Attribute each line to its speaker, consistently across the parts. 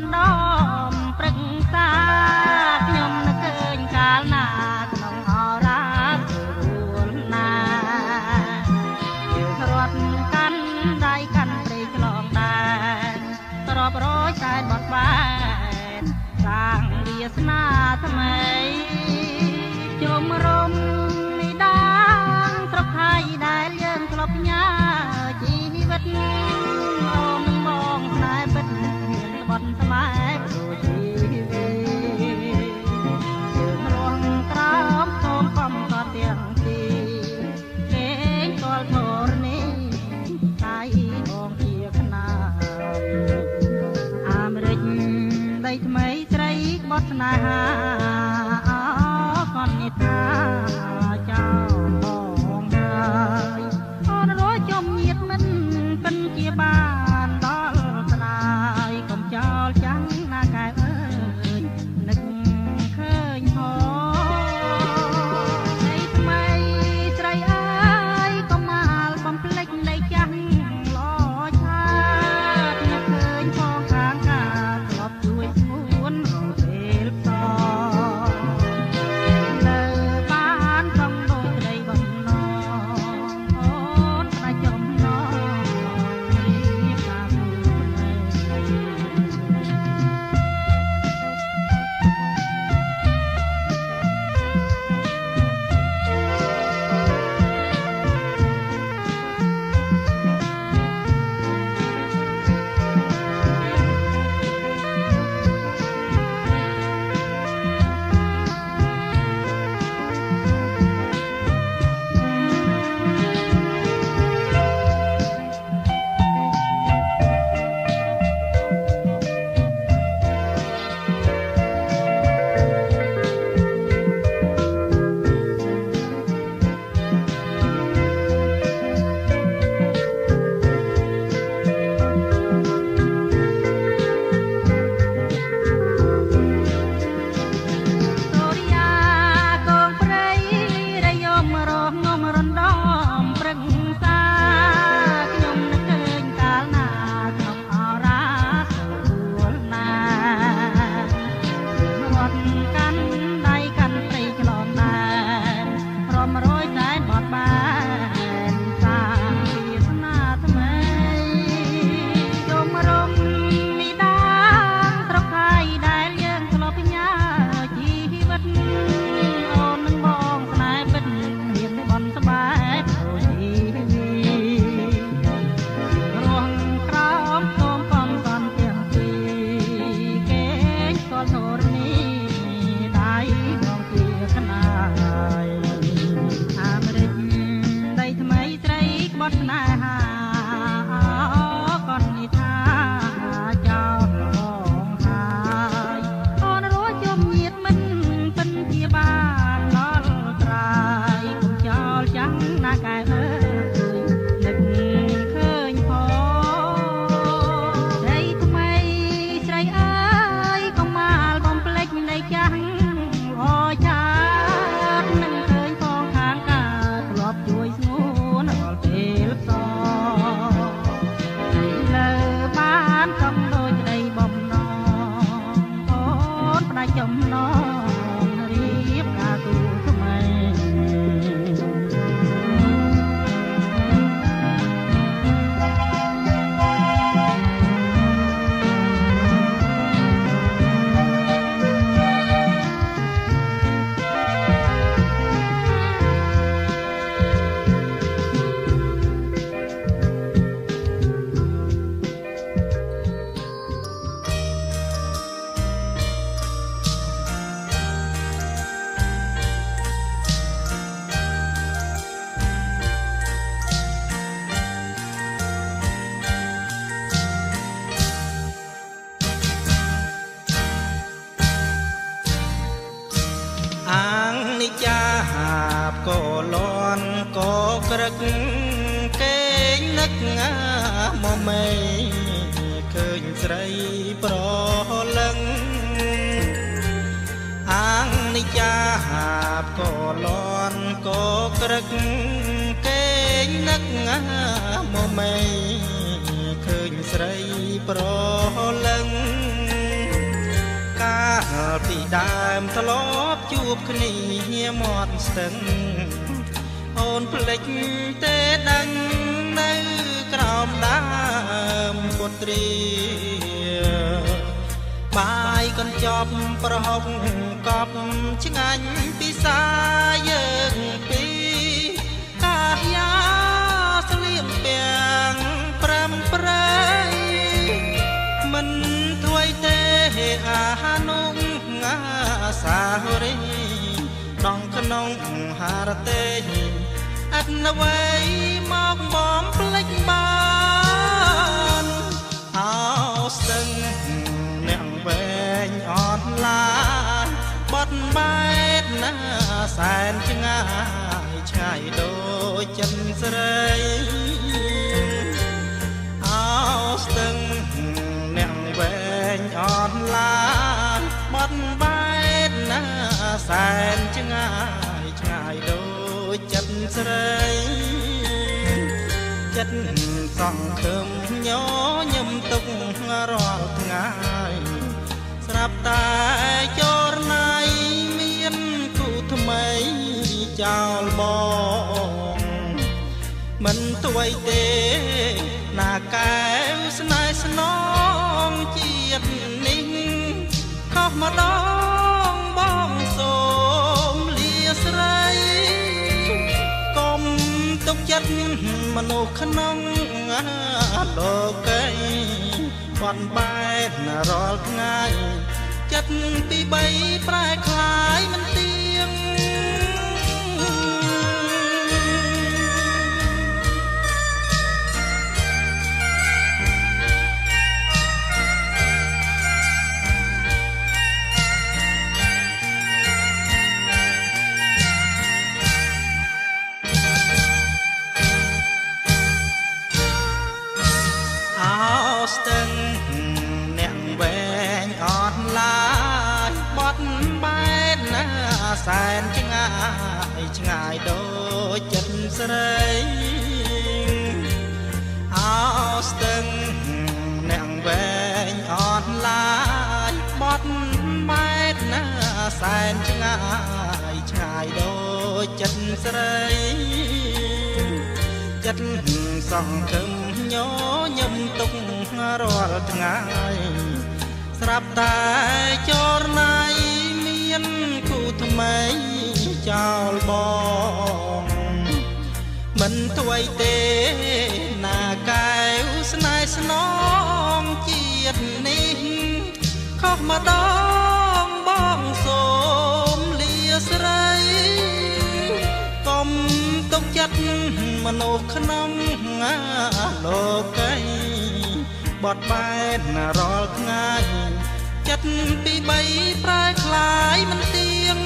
Speaker 1: នដំព្រឹក្សាខ្ញុំនឹកឃើញកាលណាក្នុងអរារួលណាយើងរត់កាន់ដៃកាន់ព្រៃឆ្លងដែរទ្របរយតែបត់បែនសាងវាសនាថ្មីជុំរំនេះដាងស្រុកថៃដែលយើងធ្លាប់ញ៉ាជីវិតអូននឹងបងស្នេហ៍ពិតមានបត់ស្មែព្រោះជីវិតយើងរងក្រោមសូមកំកត់ទាំងទីគេកលធរនេះតែបងជាខ្នាអាមេរិកដីថ្មីស្រីបត់ស្នេហាកននេះថាចោលបងហើយអូនរយជុំញាតមិនពិនជាបានដល់ស្នាយកុំចោលចាំងណាកែអើយនឹកឃើញហោនៃថ្មីស្រីអើយកុំមកបំភ្លេចនៃចាស់ឡឆាតនឹកឃើញផងខាងការធ្លាប់ជួយស្ងួនរហពេលតនៅបានក្នុងដូចក្តីបំណងអូនស្ដាយចំណងនេះការគូក្រឹកគេងនឹកមកមេឃើញស្រីប្រលឹងអាងនិយាហាបក៏លន់ក៏ក្រឹកគេងនឹកមកមេឃើញស្រីប្រលឹង
Speaker 2: ពីដើមធ្លាប់ជួបគ្នាមាត់ស្ទឹងអូនភ្លេចទេដឹងនៅក្រោមដើមពុទ្រីបាយកញ្ចប់ប្រហុកកប់ឆ្ងាញ់ពិសាយើងពីកាយាស្លៀកពាំងប្រាំប្រៃមិនធ្វៃទេអាហានុងអាសារីដងក្នុងហារទេអត់អ្វីមកបំភ្លេចបានអោស្ទឹងអ្នកវែងអត់ឡានបត់បែកណាសែនឆ្ងាយឆ្ងាយដូចចិនស្រីអោស្ទឹងអ្នកវែងអត់ឡានបត់បែកណាសែនឆ្ងាយឆ្ងាយដូចចិនស្រីចិត្តសង្ឃឹមញញឹមទុករាល់ថ្ងៃស្រាប់តែចរណៃមានគូថ្មីចោលបងមិនធ្វៃទេណាកែវស្នេហ៍ស្នងជាតិនេះខុសម្ដងបងសូមលាស្រីកុំទុកចិត្តមនុស្សក្នុងលោកីបន់បែករាល់ថ្ងៃចិត្តពីបីប្រែคล้ายមិនទៀងស្ទឹងអ្នកវែងអត់ឡាយបត់បែកណាសែនឆ្ងាយឆ្ងាយដូចចិត្តស្រីអោស្ទឹងអ្នកវែងអត់ឡាយបត់បែកណាសែនឆ្ងាយឆ្ងាយដូចចិត្តស្រីចិត្តសង្ឃឹមញញឹមទុករាល់ថ្ងៃស្រាប់តែចរណៃមានគូថ្មីចោលបងមិនធ្វៃទេណាកែវស្នេហ៍ស្នងជាតិនេះខុសម្ដងបងសូមលាស្រីកុំទុកចិត្តមនុស្សក្នុងលោកីបត់បែករាល់ថ្ងៃចិត្តពីបីប្រែคล้ายមិនទៀង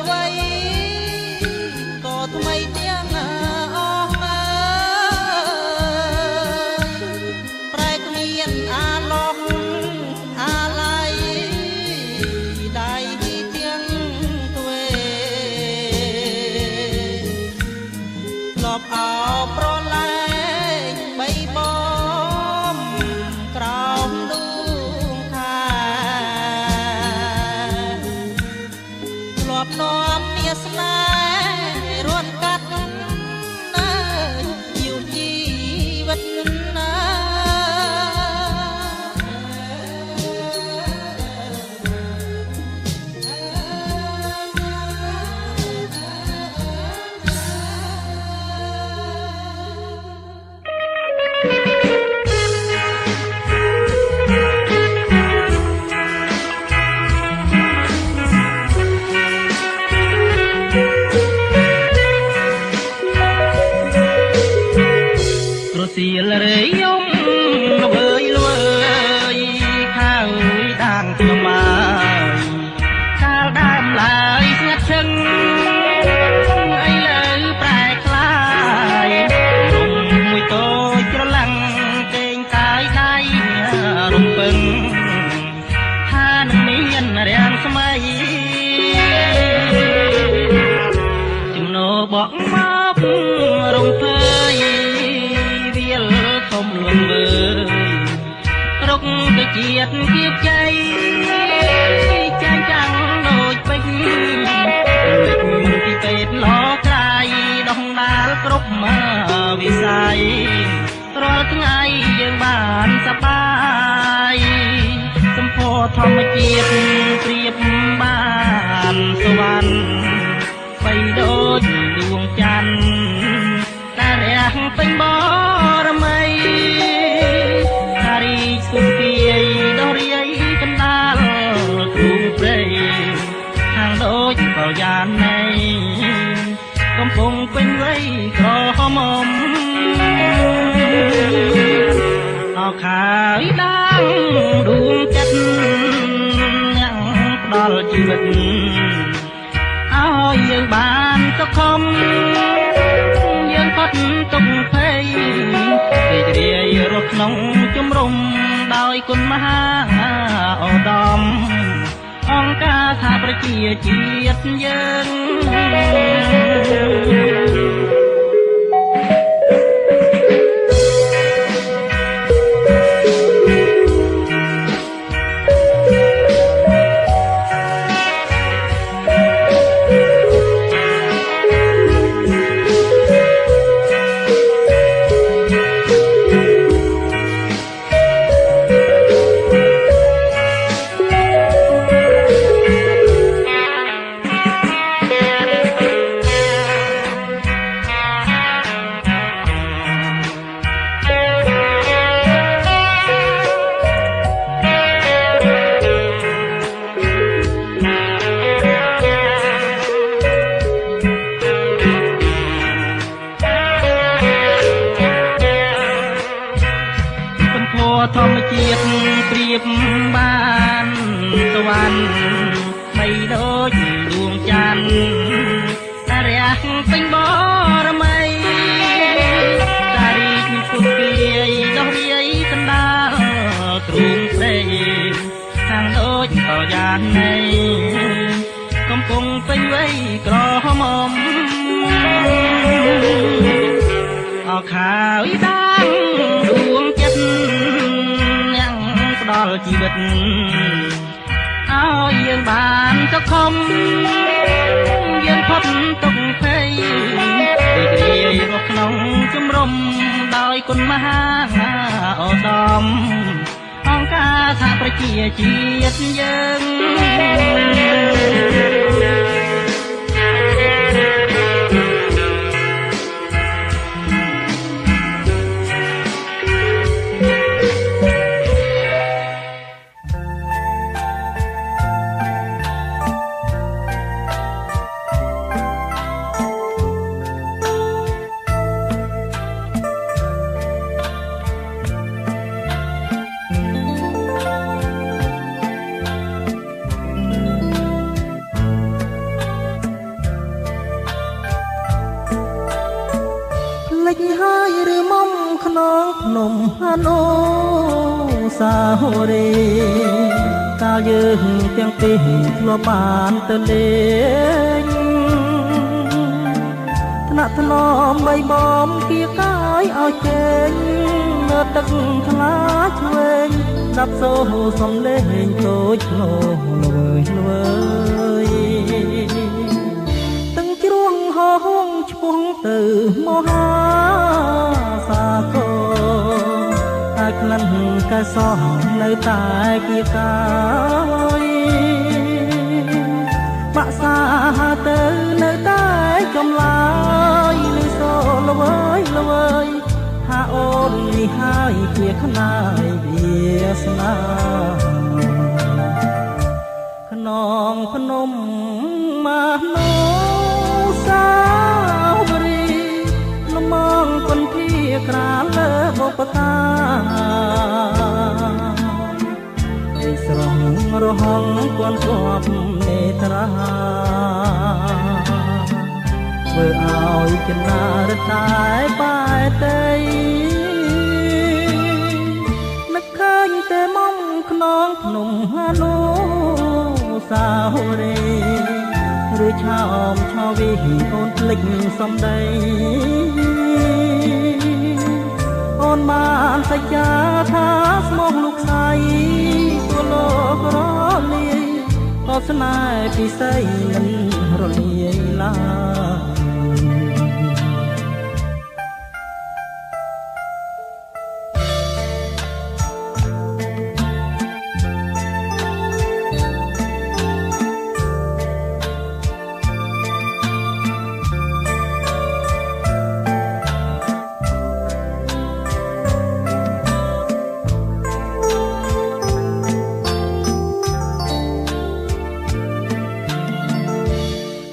Speaker 2: អ្វីក៏ថ្មីទាំងអស់ប្រែគ្មានអាឡោះអាឡៃដៃទាំងទ្វេធ្លាប់អោប្រឡែងបីបំក្រោមដួងខែធ្លាប់នាំនាស្នេហ៍រួនកាត់យូរជីវិតណាសៀលរេយំល្វើយល្វើយខាងដាងថ្មកាលដើមឡើយស្ងាត់ឈឹងអីលើប្រែคล้ายរំមួយតូចក្រឡាំងទេងកាយដៃរំពឹងថានឹងមានរាំងស្មៃចំណោបកមករំភើយធំលួនវើរកទៅជាតិគៀបជ័យចាញ់ចាំងដូចពេជ្រលេចពីពេទ្យឡក្រៃដោះដាលគ្រប់វិស័យរាល់ថ្ងៃយើងបានសប្បាយសម្ពោធម្មជាតិព្រៀបបានសវណ្ណបីដូចដួងច័ន្ទតែរះពេញបរមីសុភាយដោះរាយកណ្ដាលទូព្រៃហាងដូចបោយ៉ានណៃកំពុងពេញវ័យក្រហមអោខាយដាងដួងចិត្តយ៉ាងផ្ដល់ជីវិតឲ្យយើងបានសុខំយើងផុតទុក្ខភ័យរីករាយរស់ក្នុងជំរំដោយគុណមហាឧត្តមអង្គការសហប្រជាជាតិយើងធម្មជាតិព្រៀបបានសវណ្ណបីដូចដួងច័ន្ទតែរះពេញបរមីតារីកពុទ្ធពាយដោះរាយកណ្ដាលទ្រូងព្រៃខាងដូចបោយ៉ានណៃកំពុងពេញវ័យក្រហមអោខាយដាងដួងចិត្តផ្ដល់ជីវិតឲ្យយើងបានសុខំយើងផុតទុក្ខភ័យរីករាយរស់ក្នុងជំរំដោយគុណមហាឧត្តមអង្គការសហប្រជាជាតិយើង ចហើយឬមុំក្នុងភ្នំអនុសាវរីយ៍កាលយើងទាំងពីរធ្លាប់បានទៅលេងថ្នាក់ថ្នមបីបំគៀកាយឲ្យចេញនៅទឹកថ្លាឆ្វេងដាប់សូសំលេងតូចធ្នោល្វើយល្វើយទាំងជ្រួងហោហងឆ្ពងទៅមហាសាគរតែក្លិនកែសោះនៅតែគៀកាយបាក់សាទៅនៅតែចំឡាយលឺសូល្វើយល្វើយថាអូននេះហើយជាខ្នាយវាសនាក្នុងភ្នំមនោសាវរីយ៍លំងពន្ធាក្រាលលើបុព្វកាឯស្រងរហងគន់គប់នេត្រាធ្វើឲ្យចំណារតែបែតីនឹកឃើញតែមុំក្នុងភ្នំអនុសាវរីយ៍ឬឆោមឆោវីអូនភ្លេចសំដីអូនបានសច្ចាថាស្មោះលោកស្រីទូលោករលាយក៏ស្នេហ៍ពិសីមិនរលាយឡើយ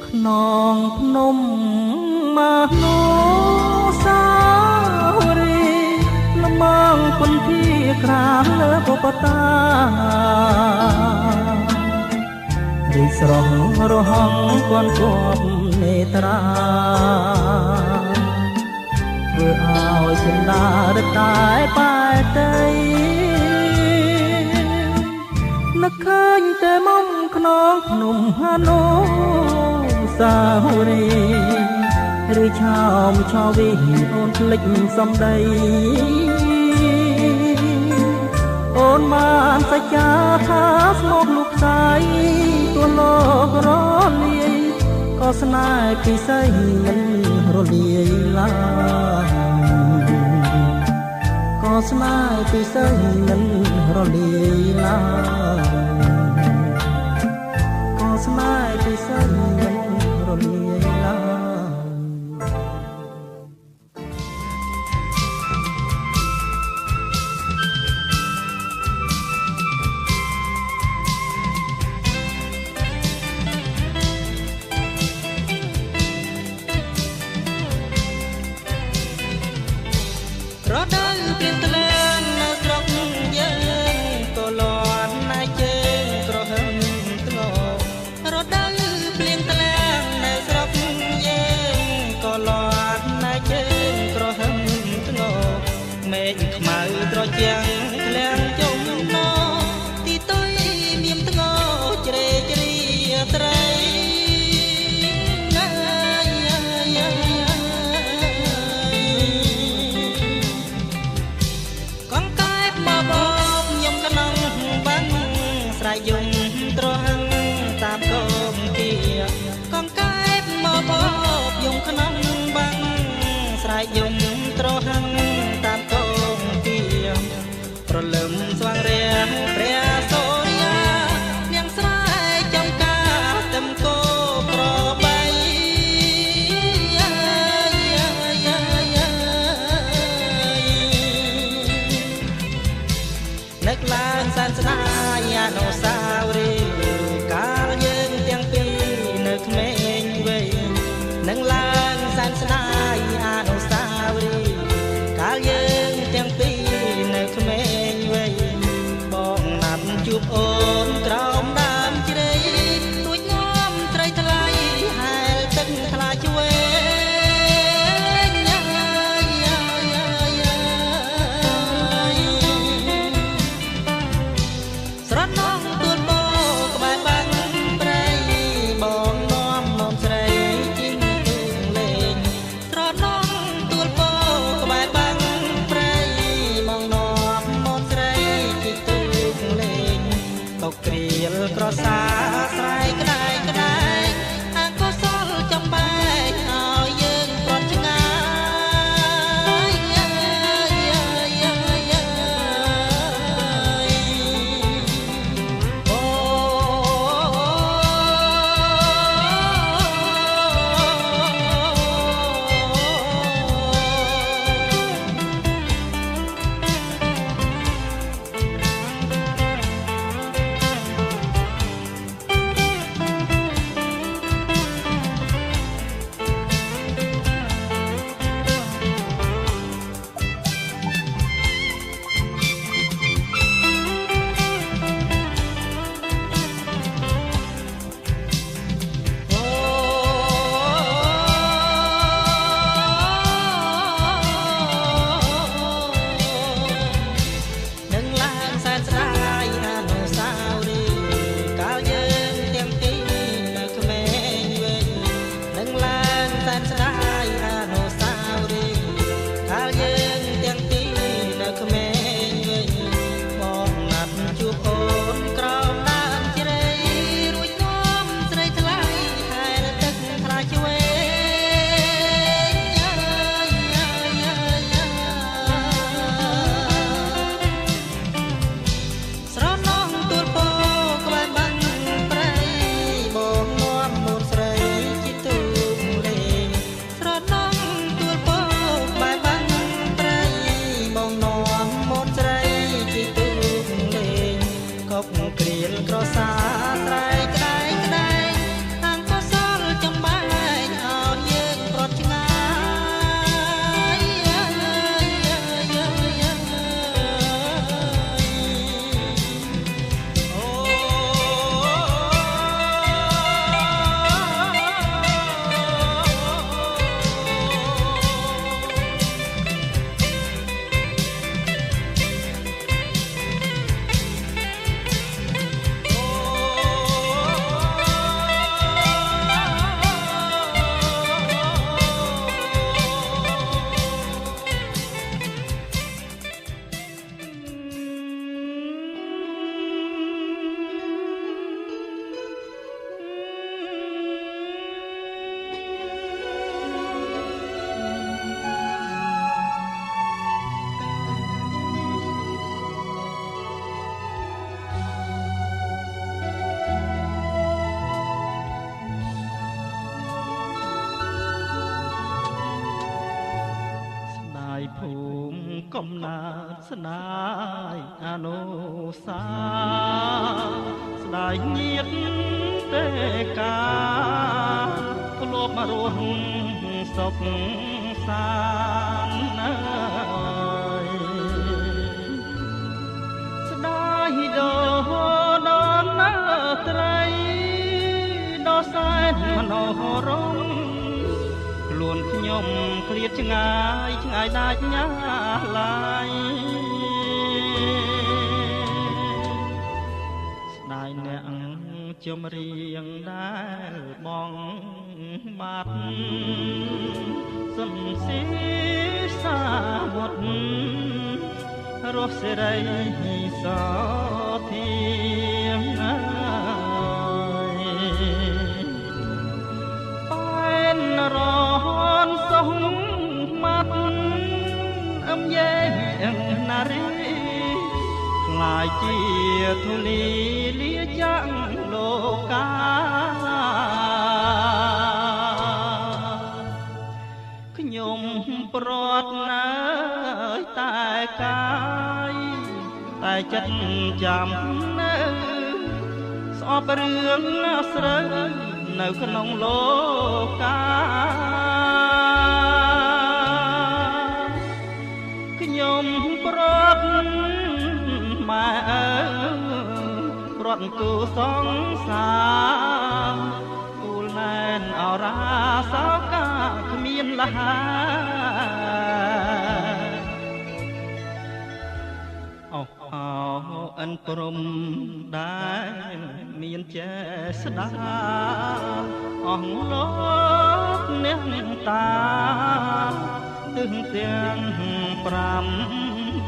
Speaker 2: ក្នុងភ្នំមនោសាវរីយ៍លំងពន្ធាក្រាលលើបុព្វតារីស្រងរហងគន់គប់នេត្រាធ្វើឲ្យចិន្តារតែបែតីនឹកឃើញតែមុំក្នុងភ្នំអនុសាវរីយ៍ឬឆោមឆោវីអូនភ្លេចសំដីអូនបានសច្ចាថាស្មោះលោកស្រីទូលោករលាយក៏ស្នេហ៍ពិសីមិនរលាយឡើយក៏ស្នេហ៍ពិសីមិនរលាយឡើយក៏ស្នេហ៍ពិសីមិនរលាយឡើយរដូវព្រៀងត្លែងនៅស្រុកយើងក៏លន់ណាជើងក្រហឹមធ្ងោរដូវព្រៀងត្លែងនៅស្រុកយើងក៏លន់ណាជើងក្រហឹមធ្ងោមេឃខ្មៅត្រជាំងក្លៀងជុំណោទីទុយមានធ្ងោជ្រេជ្រាត្រីស្រែយំត្រហឹងតាមកោមទាកងកែបមកបបយំក្នុងបាំងស្រែយំត្រហឹងតាមកោមទាប្រលឹមស្វាងរះព្រះសូរិយានាងស្រែចំការទឹមគោប្របីនឹកឡើងសែនស្នាយអនុសាវរីយ៍កាលយើងទាំងពីរនៅក្មេងវ័យនឹងឡើងសែនស្នាយអនុសាវរីយ៍កាលយើងទាំងពីរនៅក្មេងវ័យបងណាត់ជួបអូនក្រោមដើមជ្រៃទួចងំត្រីថ្លៃហែលទឹកថ្លាឆ្វេង កំណើតស្នាយអនុសាស្ដាយញាតទេកាធ្លាប់មករស់សុខសាន្តណាយស្ដាយដល់ណាត្រីដល់សែនមនោរម្យខ្លួនខ្ញុំឃ្លាតឆ្ងាយឆ្ងាយដាច់ញ៉ាឡាយស្ដាយអ្នកជំរៀងដែលបងបាត់សុនស៊ីសាវុតរស់សេរីសធាងបែនរនសុំមាត់អមយេណារីខ្លាយជាធូលីលាយ៉ាងលោកាខ្ញុំប្រត់ណាយតែកាយតែចិត្តចាំនៅស្អប់រឿងស្រូវនៅក្នុងលោកាខ្ញុំប្រត់ម៉ែអើប្រត់គូសង្សារគូលណែនអរាសោកាគ្មានលហាអូអិនព្រំដែលមានចេស្ដាអស់លោកអ្នកតាទឹងទាំង5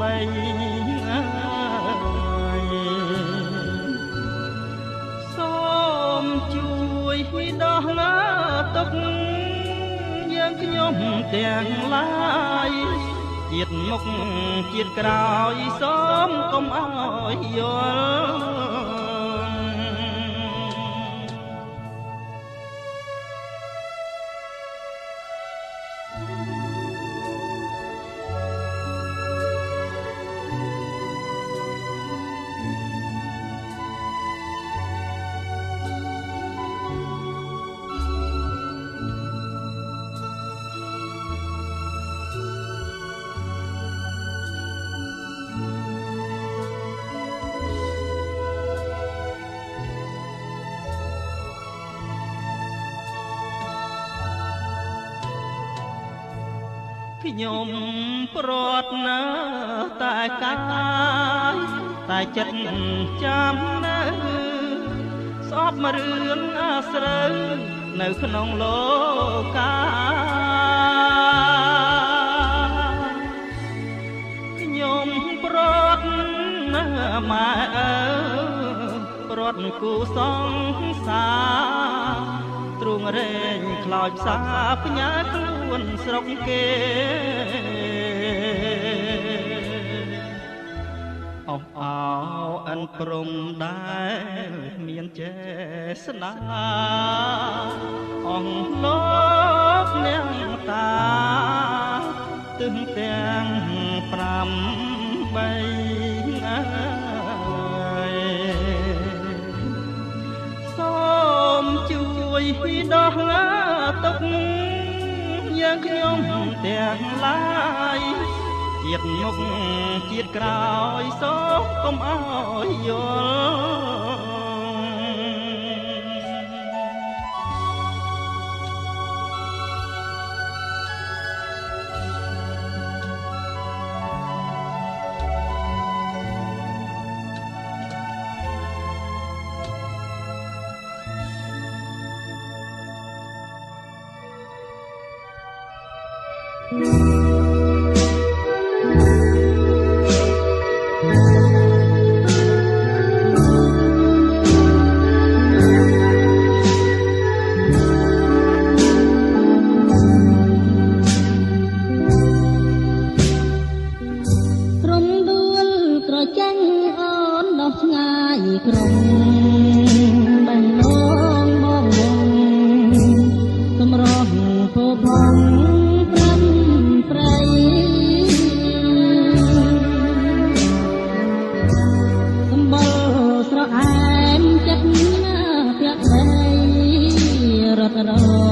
Speaker 2: 3សូមជួយដោះឡាទុកយើងខ្ញុំទាំងឡាយជាតិមុខជាតិក្រោយសូមកុំអោយយល់ខ្ញុំប្រត់ណាតែកាយតែចិត្តចាំនៅស្អប់មករឿងអាស្រូវនៅក្នុងលោកាខ្ញុំប្រត់ណាម៉ែអើប្រត់គូសង្សារទ្រង់រែងខ្លោចផ្សាផ្ញើខ្លួនស្រុកគេអោអិនព្រំដែលមានចេស្នាអស់លោកអ្នកតាទឹងទាំង5 3សូមជួយដោះឡាទុកយើងខ្ញុំទាំងឡាយជាតិមុខជាតិក្រោយសូមកុំអោយយល់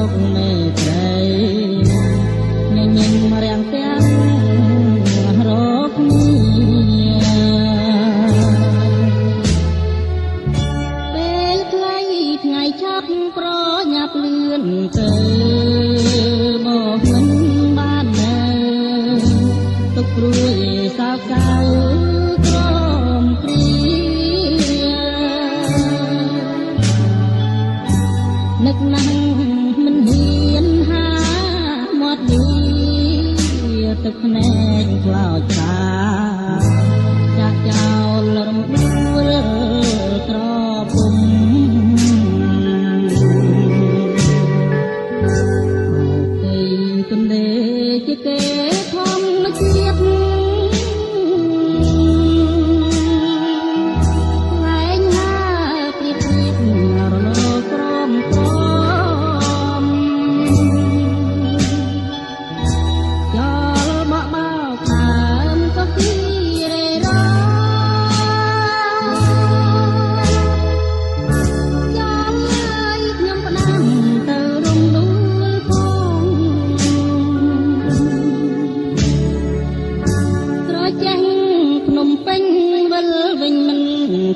Speaker 1: កមេត្រីញញឹមរាំងទាំងរកពេលខ្លីថ្ងៃឆាប់ប្រញាប់លឿនទៅមកមិនបាននៅទុកព្រួយសោកសៅក្រំព្រានឹកណាស់មិនហ៊ានហាមាត់នេះទឹកភ្នែកខ្លោចតាចាក់ចោលរំដួលត្រពុំអូយទន្លេជាគេធម្មជាតិ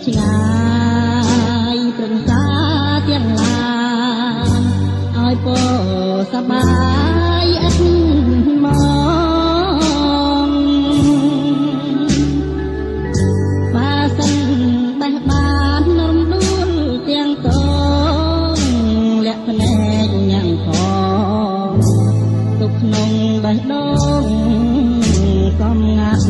Speaker 1: ឆ្ងាយប្រឹងសាទាំងឡានឲ្យពសបាយអត់មកបើសិនបេះបាននំដួលទាំងតងលាក់ភ្នែកញ៉ាំផងទុកក្នុងបេះដូងកំងាត់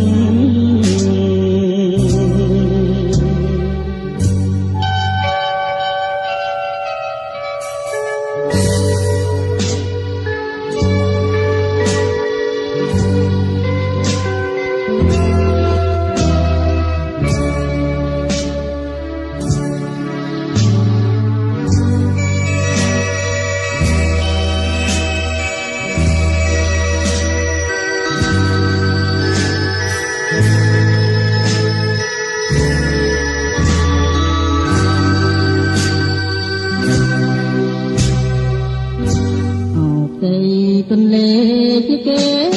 Speaker 1: ទន្លេជាគេ